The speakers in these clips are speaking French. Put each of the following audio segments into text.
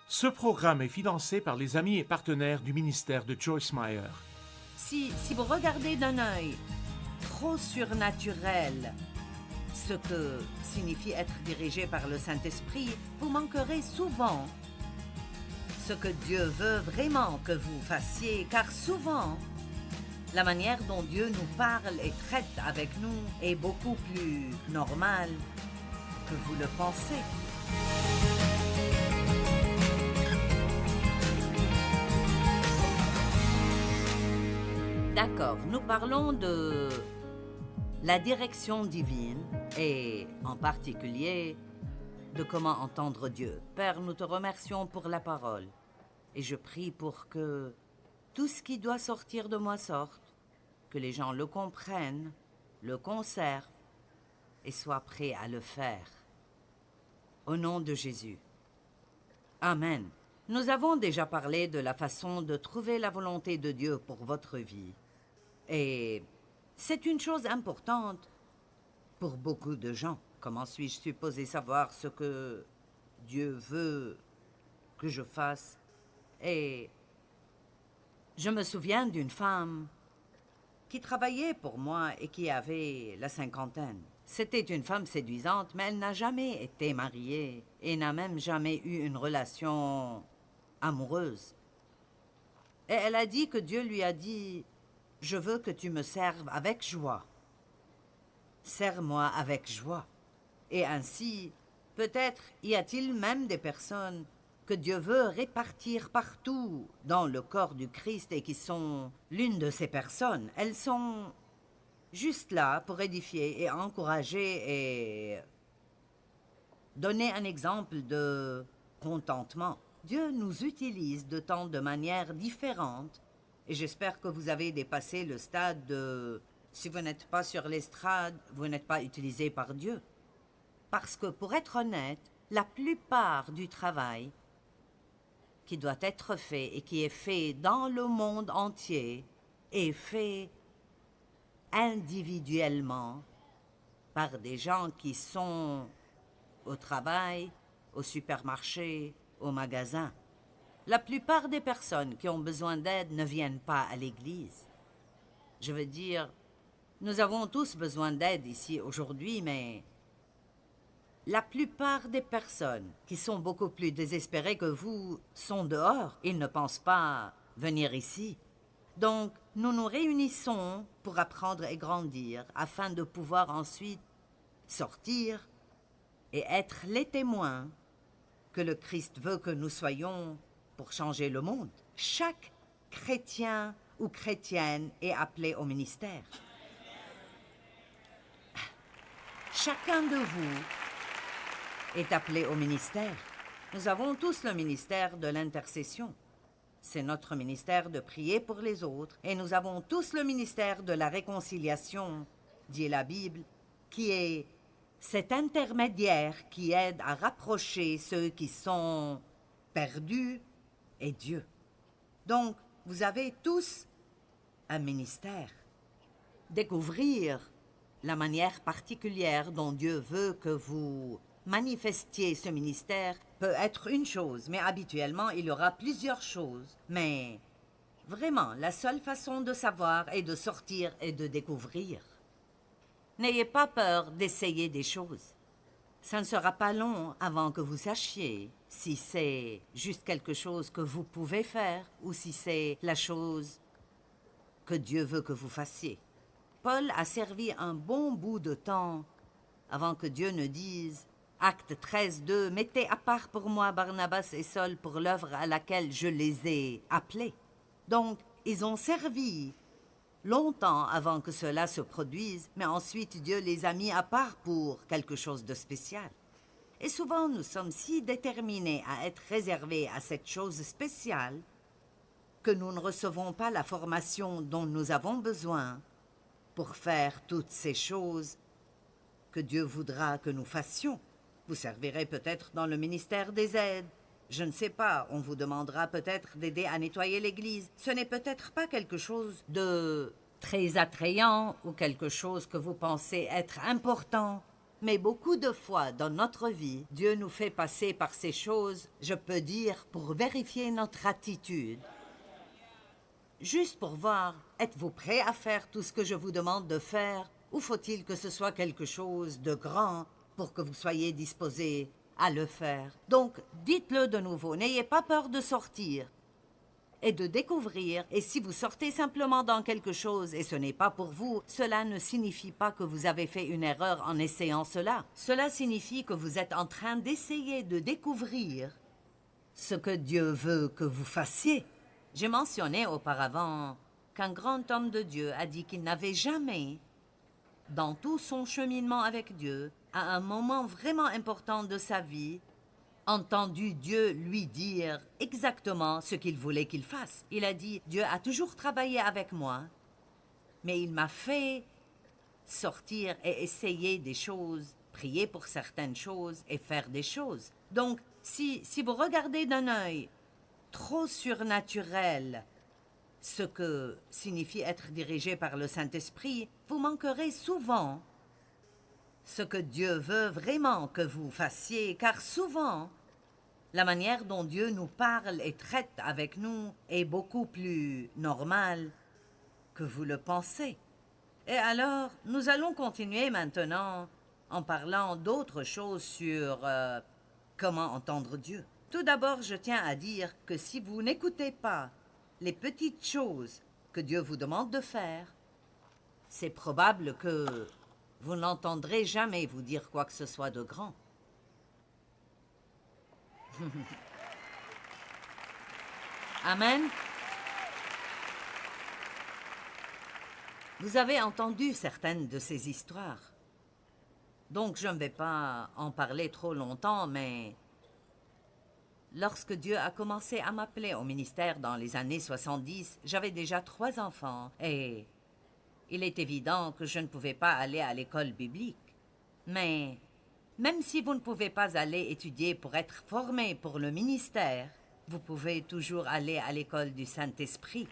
Ce programme est financé par les amis et partenaires du ministère de Joyce Meyer. Si vous regardez d'un œil trop surnaturel ce que signifie être dirigé par le Saint-Esprit, vous manquerez souvent ce que Dieu veut vraiment que vous fassiez, car souvent, la manière dont Dieu nous parle et traite avec nous est beaucoup plus normale que vous le pensez. D'accord, nous parlons de la direction divine et en particulier de comment entendre Dieu. Père, nous te remercions pour la parole et je prie pour que tout ce qui doit sortir de moi sorte, que les gens le comprennent, le conservent et soient prêts à le faire. Au nom de Jésus. Amen. Nous avons déjà parlé de la façon de trouver la volonté de Dieu pour votre vie. Et c'est une chose importante pour beaucoup de gens. Comment suis-je supposé savoir ce que Dieu veut que je fasse? Et je me souviens d'une femme qui travaillait pour moi et qui avait la cinquantaine. C'était une femme séduisante, mais elle n'a jamais été mariée et n'a même jamais eu une relation amoureuse. Et elle a dit que Dieu lui a dit « Je veux que tu me serves avec joie. Sers-moi avec joie. » Et ainsi, peut-être y a-t-il même des personnes que Dieu veut répartir partout dans le corps du Christ et qui sont l'une de ces personnes. Elles sont juste là pour édifier et encourager et donner un exemple de contentement. Dieu nous utilise de tant de manières différentes et j'espère que vous avez dépassé le stade de « si vous n'êtes pas sur l'estrade, vous n'êtes pas utilisé par Dieu ». Parce que pour être honnête, la plupart du travail qui doit être fait et qui est fait dans le monde entier est fait individuellement par des gens qui sont au travail, au supermarché, au magasin. La plupart des personnes qui ont besoin d'aide ne viennent pas à l'église. Je veux dire, nous avons tous besoin d'aide ici aujourd'hui, mais la plupart des personnes qui sont beaucoup plus désespérées que vous sont dehors. Ils ne pensent pas venir ici. Donc, nous nous réunissons pour apprendre et grandir afin de pouvoir ensuite sortir et être les témoins que le Christ veut que nous soyons pour changer le monde. Chaque chrétien ou chrétienne est appelé au ministère. Chacun de vous est appelé au ministère. Nous avons tous le ministère de l'intercession. C'est notre ministère de prier pour les autres. Et nous avons tous le ministère de la réconciliation, dit la Bible, qui est cet intermédiaire qui aide à rapprocher ceux qui sont perdus et Dieu. Donc, vous avez tous un ministère. Découvrir la manière particulière dont Dieu veut que vous manifestiez ce ministère peut être une chose, mais habituellement, il y aura plusieurs choses. Mais vraiment, la seule façon de savoir est de sortir et de découvrir. N'ayez pas peur d'essayer des choses. Ça ne sera pas long avant que vous sachiez si c'est juste quelque chose que vous pouvez faire ou si c'est la chose que Dieu veut que vous fassiez. Paul a servi un bon bout de temps avant que Dieu ne dise Acte 13:2, mettez à part pour moi Barnabas et Saul pour l'œuvre à laquelle je les ai appelés. Donc, ils ont servi longtemps avant que cela se produise, mais ensuite Dieu les a mis à part pour quelque chose de spécial. Et souvent, nous sommes si déterminés à être réservés à cette chose spéciale que nous ne recevons pas la formation dont nous avons besoin pour faire toutes ces choses que Dieu voudra que nous fassions. Vous servirez peut-être dans le ministère des aides. Je ne sais pas, on vous demandera peut-être d'aider à nettoyer l'église. Ce n'est peut-être pas quelque chose de très attrayant ou quelque chose que vous pensez être important, Mais beaucoup de fois dans notre vie, Dieu nous fait passer par ces choses, je peux dire, pour vérifier notre attitude. Juste pour voir, êtes-vous prêt à faire tout ce que je vous demande de faire, ou faut-il que ce soit quelque chose de grand pour que vous soyez disposé à le faire? Donc, dites-le de nouveau, n'ayez pas peur de sortir et de découvrir, et si vous sortez simplement dans quelque chose et ce n'est pas pour vous, cela ne signifie pas que vous avez fait une erreur en essayant cela. Cela signifie que vous êtes en train d'essayer de découvrir ce que Dieu veut que vous fassiez. J'ai mentionné auparavant qu'un grand homme de Dieu a dit qu'il n'avait jamais, dans tout son cheminement avec Dieu, à un moment vraiment important de sa vie, entendu Dieu lui dire exactement ce qu'il voulait qu'il fasse. Il a dit, Dieu a toujours travaillé avec moi, mais il m'a fait sortir et essayer des choses, prier pour certaines choses et faire des choses. Donc, si vous regardez d'un œil trop surnaturel ce que signifie être dirigé par le Saint-Esprit, vous manquerez souvent ce que Dieu veut vraiment que vous fassiez, car souvent, la manière dont Dieu nous parle et traite avec nous est beaucoup plus normale que vous le pensez. Et alors, nous allons continuer maintenant en parlant d'autres choses sur comment entendre Dieu. Tout d'abord, je tiens à dire que si vous n'écoutez pas les petites choses que Dieu vous demande de faire, c'est probable que vous n'entendrez jamais vous dire quoi que ce soit de grand. Amen. Vous avez entendu certaines de ces histoires. Donc je ne vais pas en parler trop longtemps, mais lorsque Dieu a commencé à m'appeler au ministère dans les années 70, j'avais déjà 3 enfants et il est évident que je ne pouvais pas aller à l'école biblique. Mais même si vous ne pouvez pas aller étudier pour être formé pour le ministère, vous pouvez toujours aller à l'école du Saint-Esprit.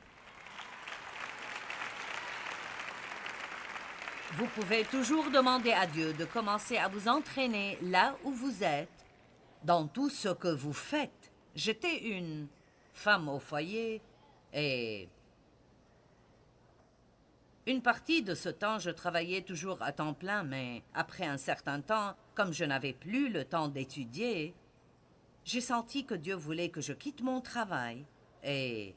Vous pouvez toujours demander à Dieu de commencer à vous entraîner là où vous êtes, dans tout ce que vous faites. J'étais une femme au foyer et une partie de ce temps, je travaillais toujours à temps plein, mais après un certain temps, comme je n'avais plus le temps d'étudier, j'ai senti que Dieu voulait que je quitte mon travail et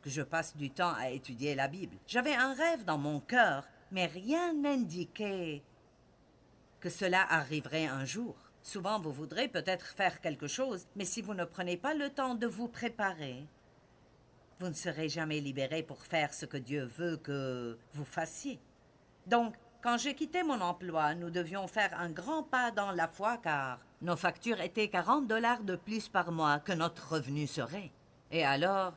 que je passe du temps à étudier la Bible. J'avais un rêve dans mon cœur, mais rien n'indiquait que cela arriverait un jour. Souvent, vous voudrez peut-être faire quelque chose, mais si vous ne prenez pas le temps de vous préparer, vous ne serez jamais libéré pour faire ce que Dieu veut que vous fassiez. Donc, quand j'ai quitté mon emploi, nous devions faire un grand pas dans la foi car nos factures étaient 40 $ de plus par mois que notre revenu serait. Et alors,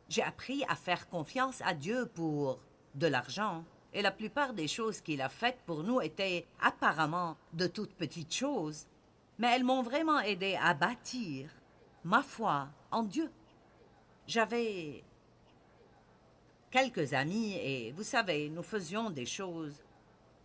j'ai appris à faire confiance à Dieu pour de l'argent. Et la plupart des choses qu'il a faites pour nous étaient apparemment de toutes petites choses, mais elles m'ont vraiment aidé à bâtir ma foi en Dieu. J'avais quelques amis et, vous savez, nous faisions des choses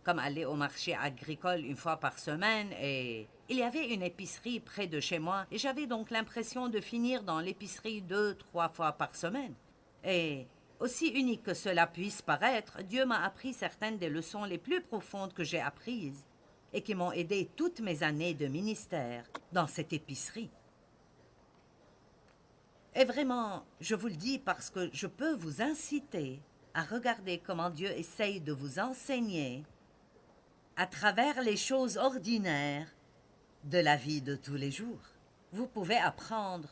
comme aller au marché agricole 1 fois par semaine et il y avait une épicerie près de chez moi et j'avais donc l'impression de finir dans l'épicerie 2-3 fois par semaine. Et aussi unique que cela puisse paraître, Dieu m'a appris certaines des leçons les plus profondes que j'ai apprises et qui m'ont aidé toutes mes années de ministère dans cette épicerie. Et vraiment, je vous le dis parce que je peux vous inciter à regarder comment Dieu essaye de vous enseigner à travers les choses ordinaires de la vie de tous les jours. Vous pouvez apprendre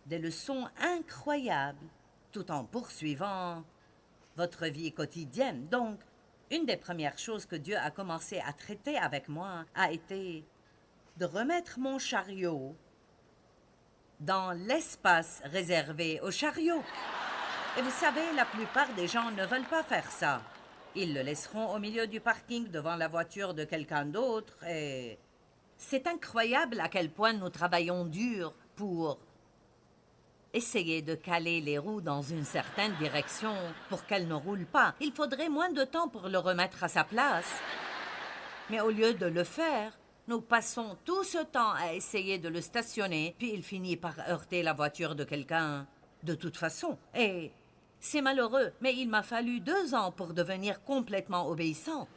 des leçons incroyables tout en poursuivant votre vie quotidienne. Donc, une des premières choses que Dieu a commencé à traiter avec moi a été de remettre mon chariot dans l'espace réservé au chariot. Et vous savez, la plupart des gens ne veulent pas faire ça. Ils le laisseront au milieu du parking devant la voiture de quelqu'un d'autre et c'est incroyable à quel point nous travaillons dur pour essayer de caler les roues dans une certaine direction pour qu'elles ne roulent pas. Il faudrait moins de temps pour le remettre à sa place Mais au lieu de le faire, nous passons tout ce temps à essayer de le stationner, puis il finit par heurter la voiture de quelqu'un de toute façon. Et c'est malheureux, mais il m'a fallu 2 ans pour devenir complètement obéissante.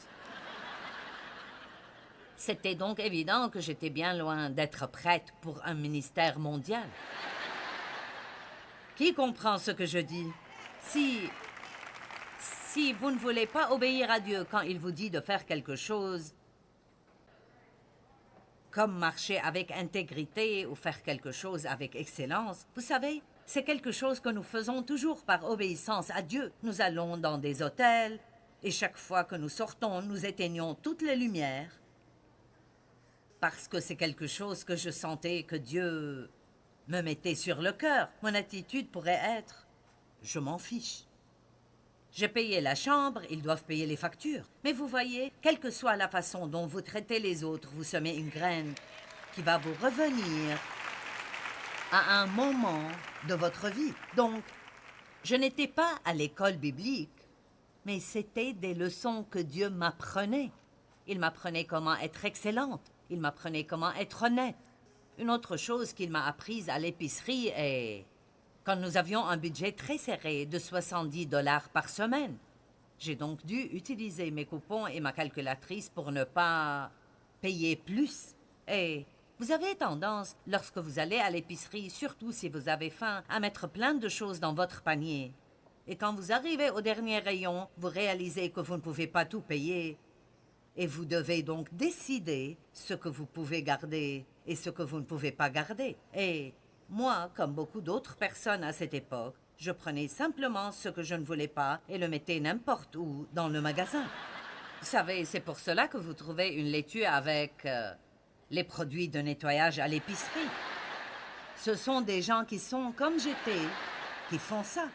C'était donc évident que j'étais bien loin d'être prête pour un ministère mondial. Qui comprend ce que je dis? Si vous ne voulez pas obéir à Dieu quand il vous dit de faire quelque chose, comme marcher avec intégrité ou faire quelque chose avec excellence, vous savez, c'est quelque chose que nous faisons toujours par obéissance à Dieu. Nous allons dans des hôtels et chaque fois que nous sortons, nous éteignons toutes les lumières parce que c'est quelque chose que je sentais que Dieu me mettait sur le cœur. Mon attitude pourrait être « je m'en fiche ». J'ai payé la chambre, ils doivent payer les factures. Mais vous voyez, quelle que soit la façon dont vous traitez les autres, vous semez une graine qui va vous revenir à un moment de votre vie. Donc, je n'étais pas à l'école biblique, mais c'était des leçons que Dieu m'apprenait. Il m'apprenait comment être excellente, il m'apprenait comment être honnête. Une autre chose qu'il m'a apprise à l'épicerie est... quand nous avions un budget très serré de 70 $ par semaine. J'ai donc dû utiliser mes coupons et ma calculatrice pour ne pas payer plus. Et vous avez tendance, lorsque vous allez à l'épicerie, surtout si vous avez faim, à mettre plein de choses dans votre panier. Et quand vous arrivez au dernier rayon, vous réalisez que vous ne pouvez pas tout payer. Et vous devez donc décider ce que vous pouvez garder et ce que vous ne pouvez pas garder. Et moi, comme beaucoup d'autres personnes à cette époque, je prenais simplement ce que je ne voulais pas et le mettais n'importe où dans le magasin. Vous savez, c'est pour cela que vous trouvez une laitue avec les produits de nettoyage à l'épicerie. Ce sont des gens qui sont comme j'étais, qui font ça.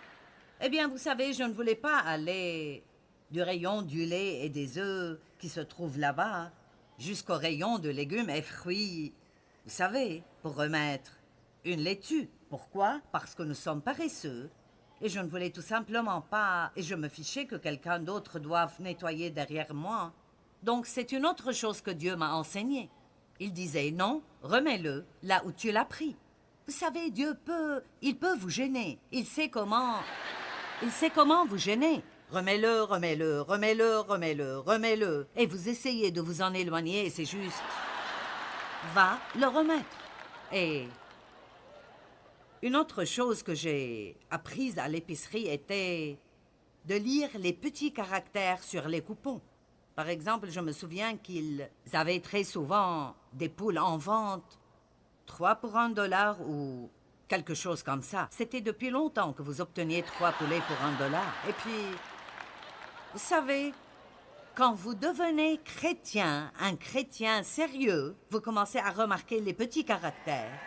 Eh bien, vous savez, je ne voulais pas aller du rayon du lait et des œufs qui se trouve là-bas jusqu'au rayon de légumes et fruits, vous savez, pour remettre une laitue. Pourquoi? Parce que nous sommes paresseux. Et je ne voulais tout simplement pas... Et je me fichais que quelqu'un d'autre doive nettoyer derrière moi. Donc c'est une autre chose que Dieu m'a enseignée. Il disait, non, remets-le là où tu l'as pris. Vous savez, il peut vous gêner. Il sait comment vous gêner. Remets-le, remets-le, remets-le, remets-le, remets-le. Et vous essayez de vous en éloigner et c'est juste... Va le remettre. Et... une autre chose que j'ai apprise à l'épicerie était de lire les petits caractères sur les coupons. Par exemple, je me souviens qu'ils avaient très souvent des poules en vente, 3 pour $1 ou quelque chose comme ça. C'était depuis longtemps que vous obteniez 3 poulets pour $1. Et puis, vous savez, quand vous devenez chrétien, un chrétien sérieux, vous commencez à remarquer les petits caractères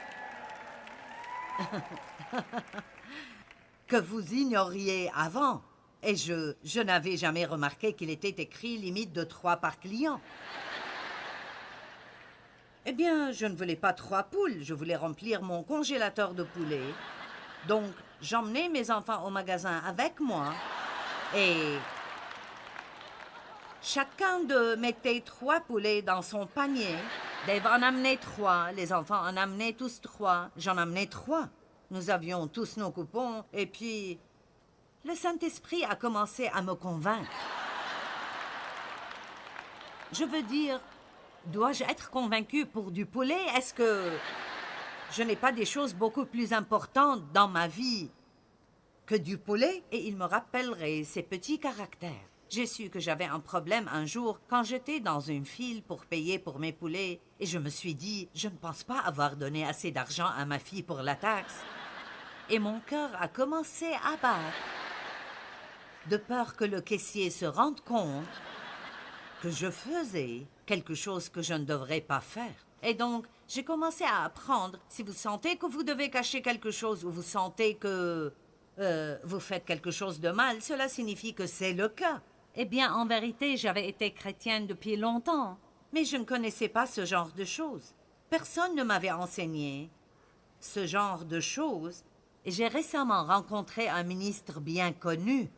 que vous ignoriez avant. Et je n'avais jamais remarqué qu'il était écrit limite de 3 par client. Eh bien, je ne voulais pas 3 poules, je voulais remplir mon congélateur de poulet. Donc, j'emmenais mes enfants au magasin avec moi et chacun d'eux mettait 3 poulets dans son panier. Dave en amenait 3, les enfants en amenaient tous 3, j'en amenais 3. Nous avions tous nos coupons, et puis le Saint-Esprit a commencé à me convaincre. Je veux dire, dois-je être convaincue pour du poulet? Est-ce que je n'ai pas des choses beaucoup plus importantes dans ma vie que du poulet? Et il me rappellerait ces petits caractères. J'ai su que j'avais un problème un jour quand j'étais dans une file pour payer pour mes poulets et je me suis dit, je ne pense pas avoir donné assez d'argent à ma fille pour la taxe. Et mon cœur a commencé à battre, de peur que le caissier se rende compte que je faisais quelque chose que je ne devrais pas faire. Et donc, j'ai commencé à apprendre, si vous sentez que vous devez cacher quelque chose ou vous sentez que vous faites quelque chose de mal, cela signifie que c'est le cas. Eh bien, en vérité, j'avais été chrétienne depuis longtemps, mais je ne connaissais pas ce genre de choses. Personne ne m'avait enseigné ce genre de choses. Et j'ai récemment rencontré un ministre bien connu.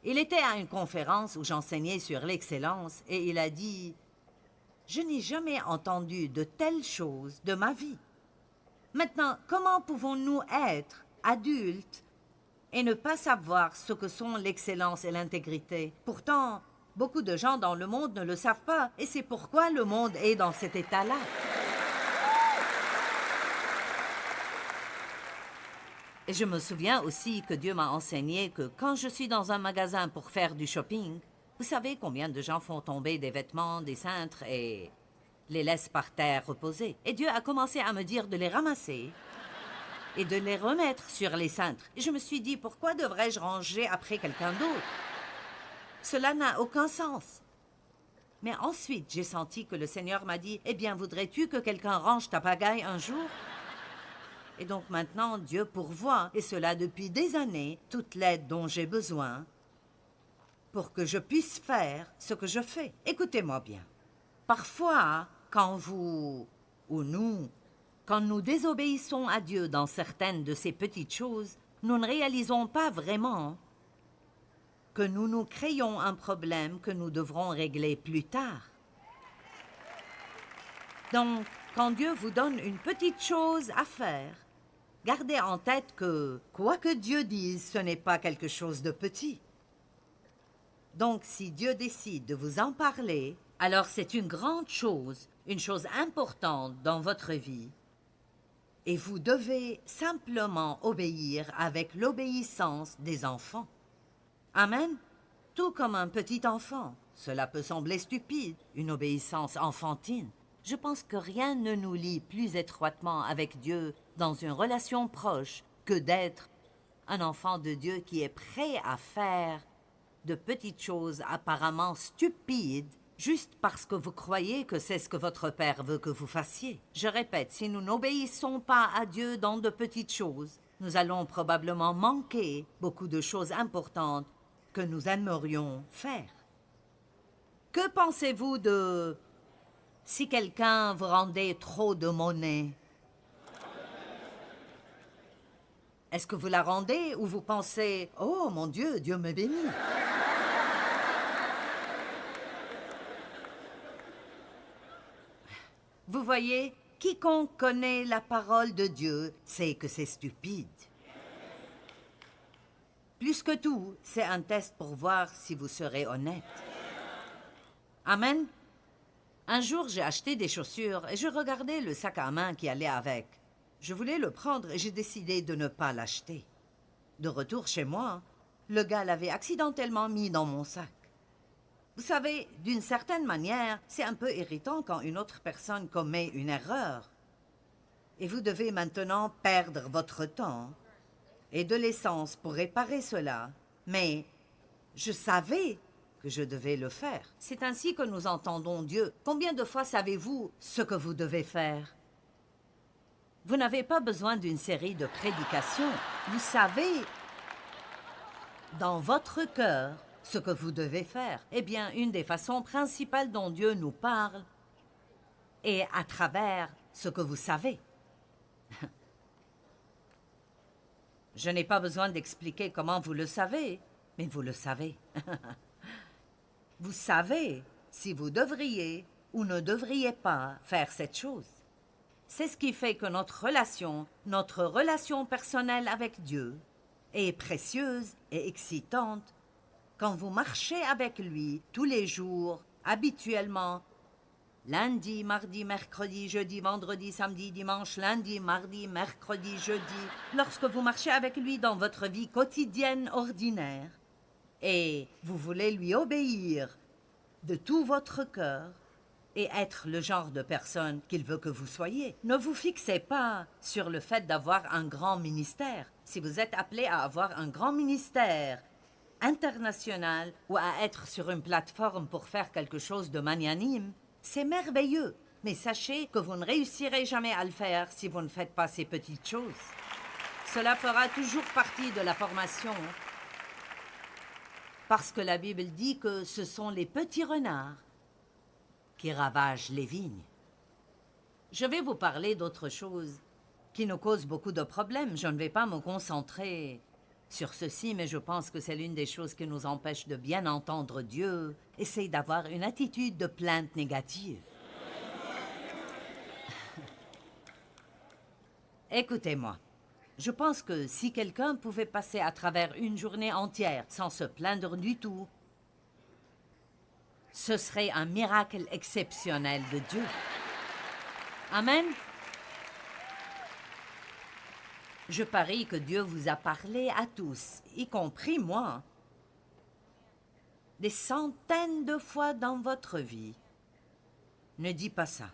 Il était à une conférence où j'enseignais sur l'excellence et il a dit Je n'ai jamais entendu de telles choses de ma vie. Maintenant, comment pouvons-nous être adultes et ne pas savoir ce que sont l'excellence et l'intégrité? Pourtant, beaucoup de gens dans le monde ne le savent pas, et c'est pourquoi le monde est dans cet état-là. Et je me souviens aussi que Dieu m'a enseigné que quand je suis dans un magasin pour faire du shopping, vous savez combien de gens font tomber des vêtements, des cintres et les laissent par terre reposer. Et Dieu a commencé à me dire de les ramasser et de les remettre sur les cintres. Et je me suis dit, pourquoi devrais-je ranger après quelqu'un d'autre? Cela n'a aucun sens. Mais ensuite, j'ai senti que le Seigneur m'a dit, « Eh bien, voudrais-tu que quelqu'un range ta pagaille un jour ?» Et donc maintenant, Dieu pourvoit, et cela depuis des années, toute l'aide dont j'ai besoin pour que je puisse faire ce que je fais. Écoutez-moi bien. Parfois, quand vous, ou nous, quand nous désobéissons à Dieu dans certaines de ces petites choses, nous ne réalisons pas vraiment que nous nous créons un problème que nous devrons régler plus tard. Donc, quand Dieu vous donne une petite chose à faire, gardez en tête que, quoi que Dieu dise, ce n'est pas quelque chose de petit. Donc, si Dieu décide de vous en parler, alors c'est une grande chose, une chose importante dans votre vie. Et vous devez simplement obéir avec l'obéissance des enfants. Amen. Tout comme un petit enfant. Cela peut sembler stupide, une obéissance enfantine. Je pense que rien ne nous lie plus étroitement avec Dieu dans une relation proche que d'être un enfant de Dieu qui est prêt à faire de petites choses apparemment stupides juste parce que vous croyez que c'est ce que votre Père veut que vous fassiez. Je répète, si nous n'obéissons pas à Dieu dans de petites choses, nous allons probablement manquer beaucoup de choses importantes que nous aimerions faire. Que pensez-vous de si quelqu'un vous rendait trop de monnaie? Est-ce que vous la rendez ou vous pensez « Oh mon Dieu, Dieu me bénit » ? Vous voyez, quiconque connaît la parole de Dieu sait que c'est stupide. Plus que tout, c'est un test pour voir si vous serez honnête. Amen. Un jour, j'ai acheté des chaussures et je regardais le sac à main qui allait avec. Je voulais le prendre et j'ai décidé de ne pas l'acheter. De retour chez moi, le gars l'avait accidentellement mis dans mon sac. Vous savez, d'une certaine manière, c'est un peu irritant quand une autre personne commet une erreur. Et vous devez maintenant perdre votre temps et de l'essence pour réparer cela. Mais je savais que je devais le faire. C'est ainsi que nous entendons Dieu. Combien de fois savez-vous ce que vous devez faire? Vous n'avez pas besoin d'une série de prédications. Vous savez, dans votre cœur, ce que vous devez faire. Eh bien, une des façons principales dont Dieu nous parle est à travers ce que vous savez. Je n'ai pas besoin d'expliquer comment vous le savez, mais vous le savez. Vous savez si vous devriez ou ne devriez pas faire cette chose. C'est ce qui fait que notre relation personnelle avec Dieu est précieuse et excitante quand vous marchez avec lui tous les jours, habituellement, lundi, mardi, mercredi, jeudi, vendredi, samedi, dimanche, lundi, mardi, mercredi, jeudi, lorsque vous marchez avec lui dans votre vie quotidienne ordinaire, et vous voulez lui obéir de tout votre cœur et être le genre de personne qu'il veut que vous soyez. Ne vous fixez pas sur le fait d'avoir un grand ministère. Si vous êtes appelé à avoir un grand ministère international ou à être sur une plateforme pour faire quelque chose de magnanime, c'est merveilleux. Mais sachez que vous ne réussirez jamais à le faire si vous ne faites pas ces petites choses. Cela fera toujours partie de la formation. Parce que la Bible dit que ce sont les petits renards qui ravagent les vignes. Je vais vous parler d'autre chose qui nous cause beaucoup de problèmes. Je ne vais pas me concentrer sur ceci, mais je pense que c'est l'une des choses qui nous empêche de bien entendre Dieu. Essaye d'avoir une attitude de plainte négative. Écoutez-moi. Je pense que si quelqu'un pouvait passer à travers une journée entière sans se plaindre du tout, ce serait un miracle exceptionnel de Dieu. Amen. Je parie que Dieu vous a parlé à tous, y compris moi, des centaines de fois dans votre vie. Ne dis pas ça.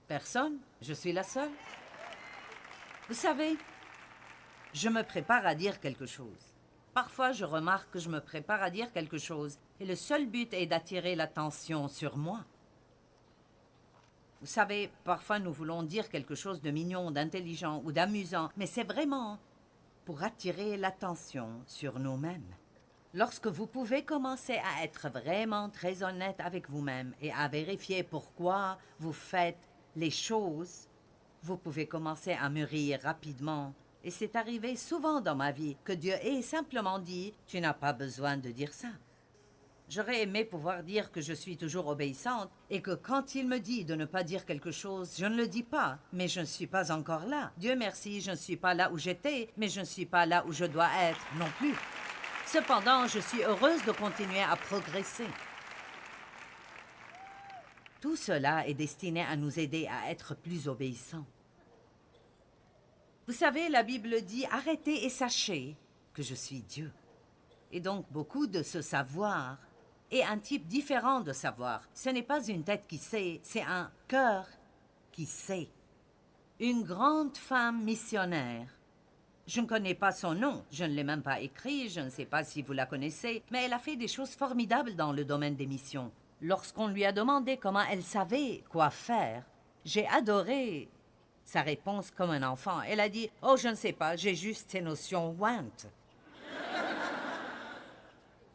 Personne? Je suis la seule? Vous savez, je me prépare à dire quelque chose. Parfois, je remarque que je me prépare à dire quelque chose et le seul but est d'attirer l'attention sur moi. Vous savez, parfois nous voulons dire quelque chose de mignon, d'intelligent ou d'amusant, mais c'est vraiment pour attirer l'attention sur nous-mêmes. Lorsque vous pouvez commencer à être vraiment très honnête avec vous-même et à vérifier pourquoi vous faites les choses, vous pouvez commencer à mûrir rapidement. Et c'est arrivé souvent dans ma vie que Dieu ait simplement dit « Tu n'as pas besoin de dire ça ». J'aurais aimé pouvoir dire que je suis toujours obéissante et que quand il me dit de ne pas dire quelque chose, je ne le dis pas, mais je ne suis pas encore là. Dieu merci, je ne suis pas là où j'étais, mais je ne suis pas là où je dois être non plus. Cependant, je suis heureuse de continuer à progresser. Tout cela est destiné à nous aider à être plus obéissants. Vous savez, la Bible dit « Arrêtez et sachez que je suis Dieu ». Et donc, beaucoup de ce savoir est un type différent de savoir. Ce n'est pas une tête qui sait, c'est un cœur qui sait. Une grande femme missionnaire. Je ne connais pas son nom, je ne l'ai même pas écrit, je ne sais pas si vous la connaissez, mais elle a fait des choses formidables dans le domaine des missions. Lorsqu'on lui a demandé comment elle savait quoi faire, j'ai adoré sa réponse comme un enfant. Elle a dit « Oh, je ne sais pas, j'ai juste ces notions WANT ».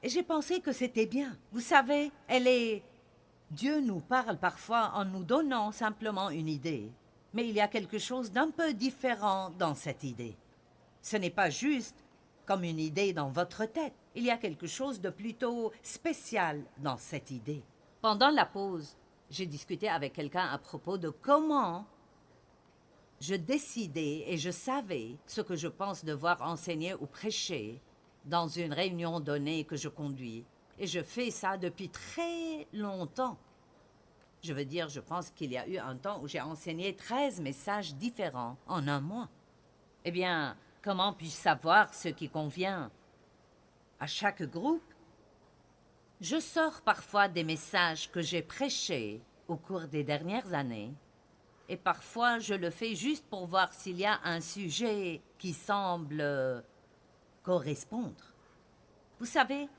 Et j'ai pensé que c'était bien. Vous savez, Dieu nous parle parfois en nous donnant simplement une idée. Mais il y a quelque chose d'un peu différent dans cette idée. Ce n'est pas juste comme une idée dans votre tête. Il y a quelque chose de plutôt spécial dans cette idée. Pendant la pause, j'ai discuté avec quelqu'un à propos de comment je décidais et je savais ce que je pense devoir enseigner ou prêcher dans une réunion donnée que je conduis. Et je fais ça depuis très longtemps. Je veux dire, je pense qu'il y a eu un temps où j'ai enseigné 13 messages différents en un mois. Eh bien, comment puis-je savoir ce qui convient à chaque groupe? Je sors parfois des messages que j'ai prêchés au cours des dernières années, et parfois je le fais juste pour voir s'il y a un sujet qui semble correspondre. Vous savez,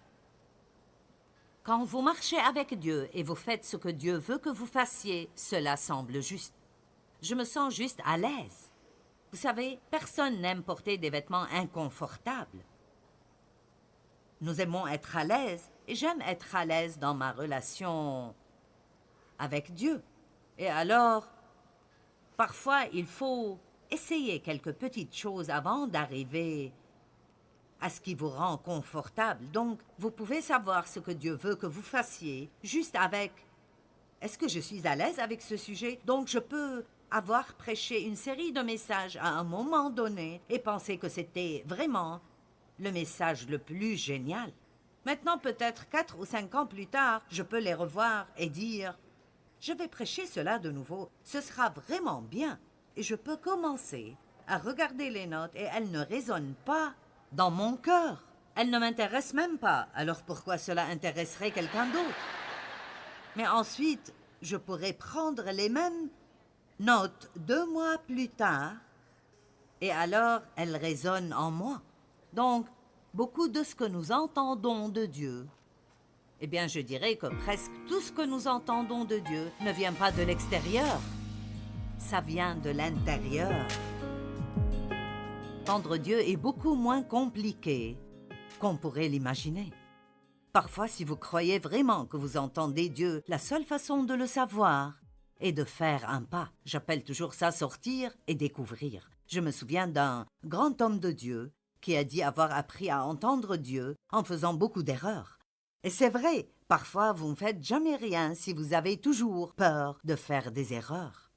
quand vous marchez avec Dieu et vous faites ce que Dieu veut que vous fassiez, cela semble juste. Je me sens juste à l'aise. Vous savez, personne n'aime porter des vêtements inconfortables. Nous aimons être à l'aise, et j'aime être à l'aise dans ma relation avec Dieu. Et alors, parfois, il faut essayer quelques petites choses avant d'arriver à ce qui vous rend confortable. Donc, vous pouvez savoir ce que Dieu veut que vous fassiez juste avec « Est-ce que je suis à l'aise avec ce sujet? » Donc, je peux avoir prêché une série de messages à un moment donné et penser que c'était vraiment le message le plus génial. Maintenant, peut-être 4 ou 5 ans plus tard, je peux les revoir et dire « Je vais prêcher cela de nouveau. Ce sera vraiment bien. » Et je peux commencer à regarder les notes et elles ne résonnent pas dans mon cœur. Elles ne m'intéressent même pas. Alors pourquoi cela intéresserait quelqu'un d'autre? Mais ensuite, je pourrais prendre les mêmes notes 2 mois plus tard et alors elles résonnent en moi. Donc, beaucoup de ce que nous entendons de Dieu, eh bien, je dirais que presque tout ce que nous entendons de Dieu ne vient pas de l'extérieur. Ça vient de l'intérieur. Entendre Dieu est beaucoup moins compliqué qu'on pourrait l'imaginer. Parfois, si vous croyez vraiment que vous entendez Dieu, la seule façon de le savoir est de faire un pas. J'appelle toujours ça sortir et découvrir. Je me souviens d'un grand homme de Dieu qui a dit avoir appris à entendre Dieu en faisant beaucoup d'erreurs. Et c'est vrai, parfois vous ne faites jamais rien si vous avez toujours peur de faire des erreurs.